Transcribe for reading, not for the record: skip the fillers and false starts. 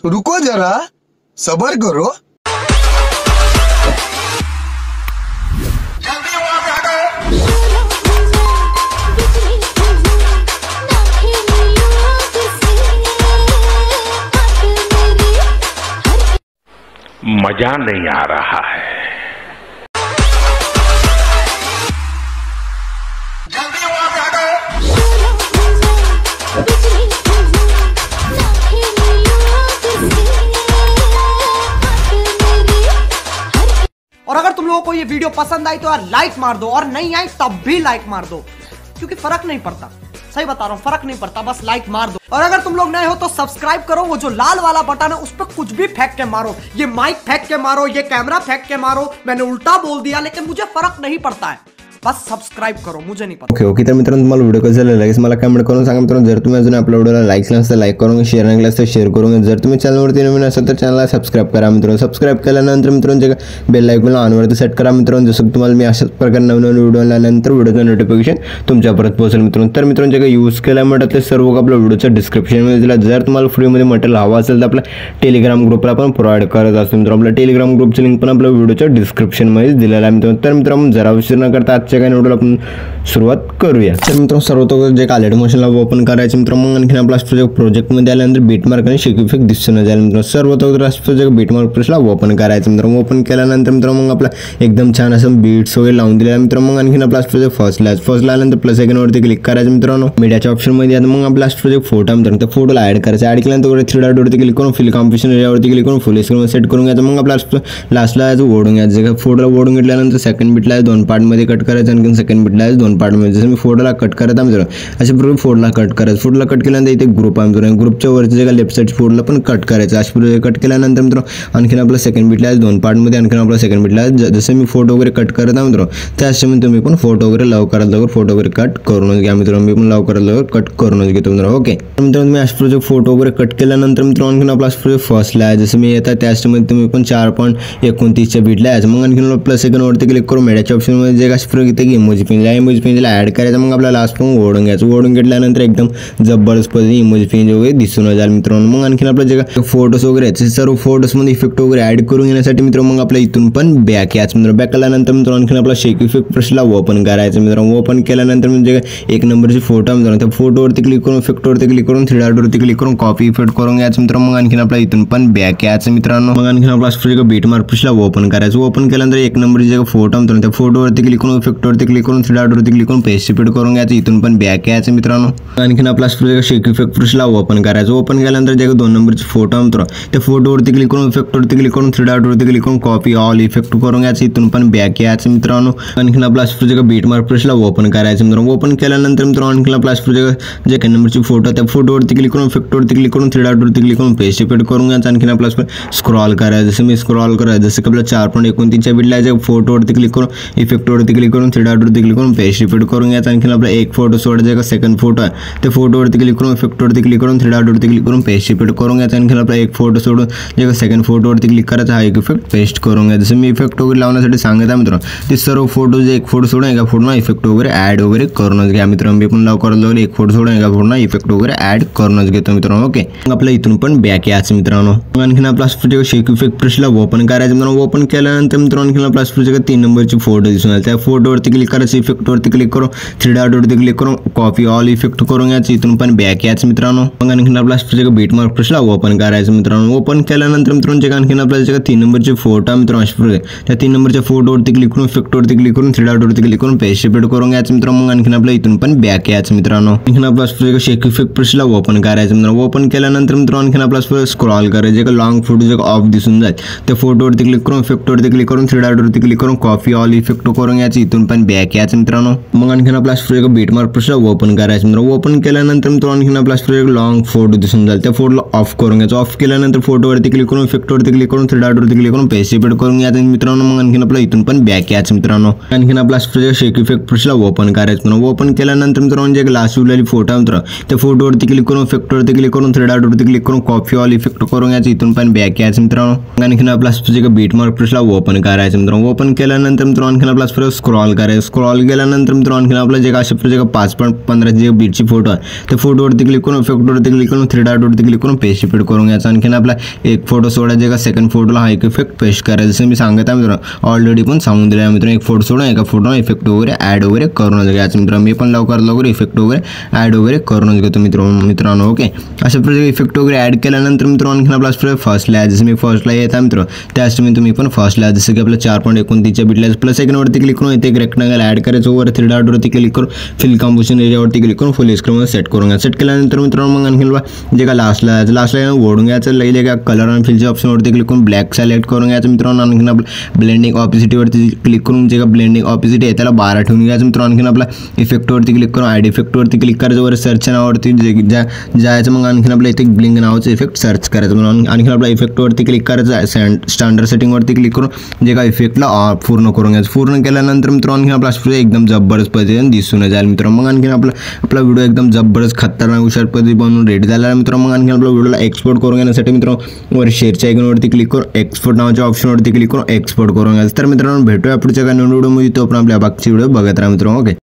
रुको जरा, सबर करो। मजा नहीं आ रहा है। और अगर तुम लोगों को ये वीडियो पसंद आई तो यार लाइक मार दो, और नहीं आई तब भी लाइक मार दो, क्योंकि फर्क नहीं पड़ता। सही बता रहा हूँ, फर्क नहीं पड़ता, बस लाइक मार दो। और अगर तुम लोग नए हो तो सब्सक्राइब करो, वो जो लाल वाला बटन है उस पर कुछ भी फेंक के मारो, ये माइक फेंक के मारो, ये कैमरा फेंक के मारो, मैंने उल्टा बोल दिया लेकिन मुझे फर्क नहीं पड़ता है, बस सब्सक्राइब करो, मुझे नहीं पता। ओके तर मित्रांनो, तुम्हाला व्हिडिओ कसा लागला मला कमेंट करून सांगा मित्रांनो। जर तुम्ही अजून आपल्या व्हिडिओला लाईक केलं नसेल तर लाईक करून, शेअर नाही केलं तर शेअर करून, जर तुम्ही चॅनलवरती नवीन असाल तर चॅनलला सबस्क्राइब करा मित्रांनो। सबस्क्राइब केल्यानंतर मित्रांनो जे बेल आयकॉनला ऑनवरती सेट करा मित्रांनो, जसं तुम्हाला मी अशाच प्रकारे नवीन व्हिडिओ आल्यानंतर व्हिडिओचं नोटिफिकेशन तुमच्यापर्यंत पोहोचेल मित्रांनो। तर मित्रांनो जे यूज केल्या म्हटलं सर्व आपल्या व्हिडिओच्या डिस्क्रिप्शनमध्ये दिला। जर तुम्हाला फ्रीमध्ये मटेरियल हवं असेल तर आपल्या टेलिग्राम ग्रुपला पण प्रोव्हाइड करत असतो मित्रांनो। आपल्या टेलिग्राम ग्रुपची लिंक पण आपल्या व्हिडिओच्या डिस्क्रिप्शनमध्ये दिलेला आहे मित्रांनो। तर मित्रांनो जरा उशीर न करता आजच्या काही व्हिडिओला आपण सुरुवात करूया। तर मित्रांनो सर्वप्रथम जे कालेड मोशनला ओपन करायचं मित्रांनो, मग आणखी आपला प्रोजेक्टमध्ये आल्यानंतर बीटमार्क आणि शेक इफेक्ट दिसून जाईल मित्रांनो। सर्वप्रथम बीटमार्क प्रेसला ओपन करायचं मित्रांनो। ओपन केल्यानंतर मित्रांनो मग आपला एकदम छान असं बीट्स वगैरे लावून दिलेला मित्रांनो। मग आणखी आपला फर्स्ट आल्यानंतर प्लस आयकॉनवरती क्लिक करायचं मित्रांनो। मीडियाच्या ऑप्शनमध्ये आता मग आपला फोटो मित्रांनो, त्या फोटोला ऍड करायचा। ऍड केल्यानंतर थ्री डॉट वरती क्लिक करून फिल कॉम्पोजिशन यावरती क्लिक करून फुल स्क्रीन सेट करून घ्यायचं। मग आपला लास्टला ओढून घ्यायचं। फोटोला ओढून घेतल्यानंतर सेकंड बीटला 2 पार्टमध्ये कट करायचं, आणखी सेकंड बीटला 2 पार्टमध्ये। जसं मी फोटोला कट करत आहे मित्रांनो, अशा प्रकारे फोटोला कट करायचं। फोटोला कट केल्यानंतर इथे ग्रुप आहे मित्रांनो, ग्रुपच्या वरती जे लेफ्ट साइड फोटोला पण कट करायचं। अशा प्रकारे कट केल्यानंतर मित्रांनो आणखी आपला सेकंड बीटला 2 पार्टमध्ये, आणखी आपला सेकंड बीटला जसं मी फोटो वगैरे कट करत आहे मित्रांनो, त्याच्यामध्ये तुम्ही पण फोटो वगैरे लवकरात फोटो वगैरे कट करूनच घ्या मित्रांनो। मी पण लवकरात कट करूनच घेतो मित्रांनो। ओके मित्रांनो, मी अशा प्रकारे फोटो वगैरे कट केल्यानंतर मित्रांनो आणखी आपला फर्स्टला आहे जसं मी येतात त्याच्यामध्ये तुम्ही पण 4.29 बीटला आहे। मग आणखी प्लस आयकॉनवरती क्लिक करून मीडियाच्या ऑप्शनमध्ये जे अशा प्रकारे इथे इमोजी पिनला ऍड करायचं। मग आपला लास्ट पण ओढून घ्यायचं। ओढून घेतल्यानंतर एकदम जबरदस्त पद्धतीने इमोजी पिन वगैरे दिसून जाईल मित्रांनो। मग आणखी आपलं जे फोटोज वगैरे आहेत सर्व फोटोजमध्ये इफेक्ट वगैरे ऍड करून घेण्यासाठी मित्रांनो मग आपल्या इथून पण बॅक यायचं मित्रांनो। बॅक आल्यानंतर मित्रांनो आणखी आपला शेक इफेक्ट ब्रशला ओपन करायचं मित्रांनो। ओपन केल्यानंतर म्हणजे एक नंबरची फोटो मित्रांनो, त्या फोटोवरती क्लिक करून इफेक्टवरती क्लिक करून थ्री डॉटवरती क्लिक करून कॉपी इफेक्ट करून घ्यायचं मित्रांनो। मग आणखी आपला इथून पण बॅक यायचं मित्रांनो। मग आणखी आपला बीटमार्क ब्रशला ओपन करायचं। ओपन केल्यानंतर एक नंबरची जे फोटो मित्रांनो, त्या फोटोवरती क्लिक करून इफेक्टवरती क्लिक करून थ्री डॉटवरती क्लिक करून पेस्ट इफेक्ट करून घ्यायचं। इथून पण बॅक यायचं मित्रांनो। आणखीन आपला शेक इफेक्ट ब्रशला ओपन करायचं। ओपन केल्यानंतर जे 2 नंबरचे फोटो मित्रांनो, त्या फोटोवरती क्लिक करून इफेक्टवरती क्लिक करून थ्री डॉटवरती क्लिक करून कॉपी ऑल इफेक्ट करून घ्यायचं। इथून पण बॅक यायचं मित्रांनो। आणखीन आपला बीटमार्क ब्रशला ओपन करायचं मित्रांनो। ओपन केल्यानंतर मित्रांनो आणखीन आपला जे काही नंबरची फोटो त्या फोटोवरती क्लिक करून इफेक्टवरती क्लिक करून थ्री डॉटवरती क्लिक करून पेस्ट इफेक्ट करून घ्यायचं। आणखीन आपला स्क्रॉल करायचं। जसं मी स्क्रॉल करायचं, जसं की आपला 4.29 बीटला जे फोटोवरती क्लिक करून इफेक्टवरती क्लिक करून थ्री डॉटवरती क्लिक करून पेस्ट इफेक्ट करून घ्यायचं। आणखीन आपला एक फोटो सोड जे सेकंड फोटो आहे त्या फोटोवरती क्लिक करून इफेक्टवरती क्लिक करून थ्री डॉटवरती क्लिक करून पेस्ट इफेक्ट करून घ्यायचं। आणखी आपला एक फोटो सोडून जे सेकंड फोटोवरती क्लिक करायचा, हा एक इफेक्ट पेस्ट करून घ्यायचं। जसं मी इफेक्ट वगैरे लावण्यासाठी सांगत आहे मित्रांनो, ते सर्व फोटो जे एक फोटो सोडून एका फोटोना इफेक्ट वगैरे ऍड वगैरे करूनच घ्या मित्रांनो। मी पण लवकर एक फोटो सोडून एका फोटोना इफेक्ट वगैरे ऍड करूनच घेतो मित्रांनो। ओके मग आपल्या इथून पण बॅक यायचं मित्रांनो। आणखीन आपला शेक इफेक्ट ब्रशला ओपन करायचं मित्रांनो। ओपन केल्यानंतर मित्रांनो आणखीन आपला 3 नंबरची फोटो दिसून आली, त्या फोटोवरती क्लिक करायचं। इफेक्टवरती क्लिक करून थ्री डॉटवरती क्लिक करून कॉपी ऑल इफेक्ट करून घ्यायचं। इथून पण बॅक यायचं मित्रांनो। मग आणखीन आपला बीटमार्क ब्रशला ओपन करायचं मित्रांनो। ओपन केल्यानंतर मित्रांनो जे आणखीन आपल्या 3 नंबरचे फोटो मित्रांनो, त्या 3 नंबरच्या फोटोवरती क्लिक करून इफेक्टवरती क्लिक करून थ्री डॉटवरती क्लिक करून पेस्ट इफेक्ट करून घ्यायचं मित्रांनो। मग आणखीन आपल्या इथून पण बॅक यायचं मित्रांनो। आणखीन आपला शेक इफेक्ट ब्रशला ओपन करायचं मित्रांनो। ओपन केल्यानंतर मित्रांनो आणखीन आपला स्क्रॉल करायचं। जे लॉंग फोटो जे ऑफ दिसून जाईल त्या फोटोवरती क्लिक करून इफेक्टवरती क्लिक करून थ्री डॉटवरती क्लिक करून कॉपी ऑल इफेक्ट करून घ्यायचं। इथून पण बॅक यायचं मित्रांनो। मग आणखीन आपला बीटमार्क ब्रशला ओपन करायचं मित्रांनो। ओपन केल्यानंतर मित्रांनो आणखीन आपला लॉंग फोटो दिसून जाईल त्या फोटोला ऑफ करून घ्यायचं। ऑफ केल्यानंतर फोटोवरती क्लिक करून इफेक्टवरती क्लिक करून थ्री डॉटवरती क्लिक करून पेस्ट इफेक्ट करून घ्यायचं मित्रांनो। मग आणखीन आपला इथून पण बॅक यायचं मित्रांनो। आणखीन आपला शेक इफेक्ट ब्रशला ओपन करायचं मित्रांनो। ओपन केल्यानंतर मित्रांनो जे लास्ट उरलेली फोटो मित्रांनो, त्या फोटोवरती क्लिक करून इफेक्टवरती क्लिक करून थ्री डॉटवरती क्लिक करून कॉपी ऑल इफेक्ट करून घ्यायचं। इथून पण बॅक यायचं मित्रांनो। आणखीन आपला बीटमार्क ब्रशला ओपन करायचं मित्रांनो। ओपन केल्यानंतर मित्रांनो आणखीन आपला स्क्रॉल करायचं. स्क्रॉल केल्यानंतर मित्रांनो आणखी आपलं जे का अशा प्रकारे 5.15 जे बीटची फोटो आहे ते फोटोवरती क्लिक करून इफेक्टवरती क्लिक करून 3 डॉटवरती क्लिक करून पेस्ट रिपीट करून घ्यायचं. आणखीन आपला एक फोटो सोडा जे का सेकंड फोटोला हा एक इफेक्ट पेस्ट करायचं. जसं मी सांगत आहे मित्रांनो ऑलरेडी पण सांगून दिलं आहे मित्रांनो. एक फोटो सोडून एका फोटोला इफेक्ट वगैरे ॲड वगैरे करूनच घ्यायचं मित्रांनो. मी पण लवकर इफेक्ट वगैरे ॲड वगैरे करूनच घेतो मित्रांनो. ओके, अशा प्रकारे इफेक्ट वगैरे ॲड केल्यानंतर मित्रांनो आणखीन आपला फर्स्ट लाय जसं मी फर्स्टला येत आहे मित्र त्याच तुम्ही पण फर्स्टला जसं की आपलं 4.29 बिटला प्लस सेकंडवरती क्लिक करून इथे एक रेक्टँगल ॲड करायचं. वर 3 डॉटवरती क्लिक करून फिल कंपोजिशन एरियावरती क्लिक करून फुल स्क्रीन सेट करून घ्या. सेट केल्यानंतर मित्रांनो मग आणखीन जे का लास्टला ओढून घ्यायचं. लई का कलर आणि फिलच्या ऑप्शनवरती क्लिक करून ब्लॅक सिलेक्ट करून घ्यायचं मित्रांनो. आणखीन आपलं ब्लेंडिंग ऑपिसिटीवरती क्लिक करून जे का ब्लेंडिंग ऑपिसिटी आहे त्याला 12 ठेवून घ्यायचं मित्रांनो. आणखीन आपला इफेक्टवरती क्लिक करून ॲड इफेक्टवरती क्लिक करायचं. वर सर्च नावावरती जायचं. मग आणखीन आपलं इथे ब्लिंक नावाचं इफेक्ट सर्च करायचं. म्हणून आणखीन आपला इफेक्टवरती क्लिक करायचं. स्टँडर्ड सेटिंगवरती क्लिक करून जे का इफेक्टला पूर्ण करून घ्यायचं. पूर्ण केल्यानंतर मित्रांनो आणखीन आपला एकदम जबरदस्त पद्धतीने दिसून जाईल मित्रांनो. मग आणखीन आपला व्हिडिओ एकदम जबरदस्त खतरनाक हुशार पद्धती बनवून रेडी झाला मित्रांनो. मग आणखीन आपल्या व्हिडिओला एक्सपोर्ट करून घेण्यासाठी मित्रांनो वर शेअरच्या आयकॉनवरती क्लिक करून एक्सपोर्ट नावाच्या ऑप्शनवरती क्लिक करून एक्सपोर्ट करून घ्यायचं. तर मित्रांनो भेटूया पुढच्या काही व्हिडिओमध्ये. तो पण आपल्या बाकीचे व्हिडिओ बघत राहा मित्रांनो. ओके.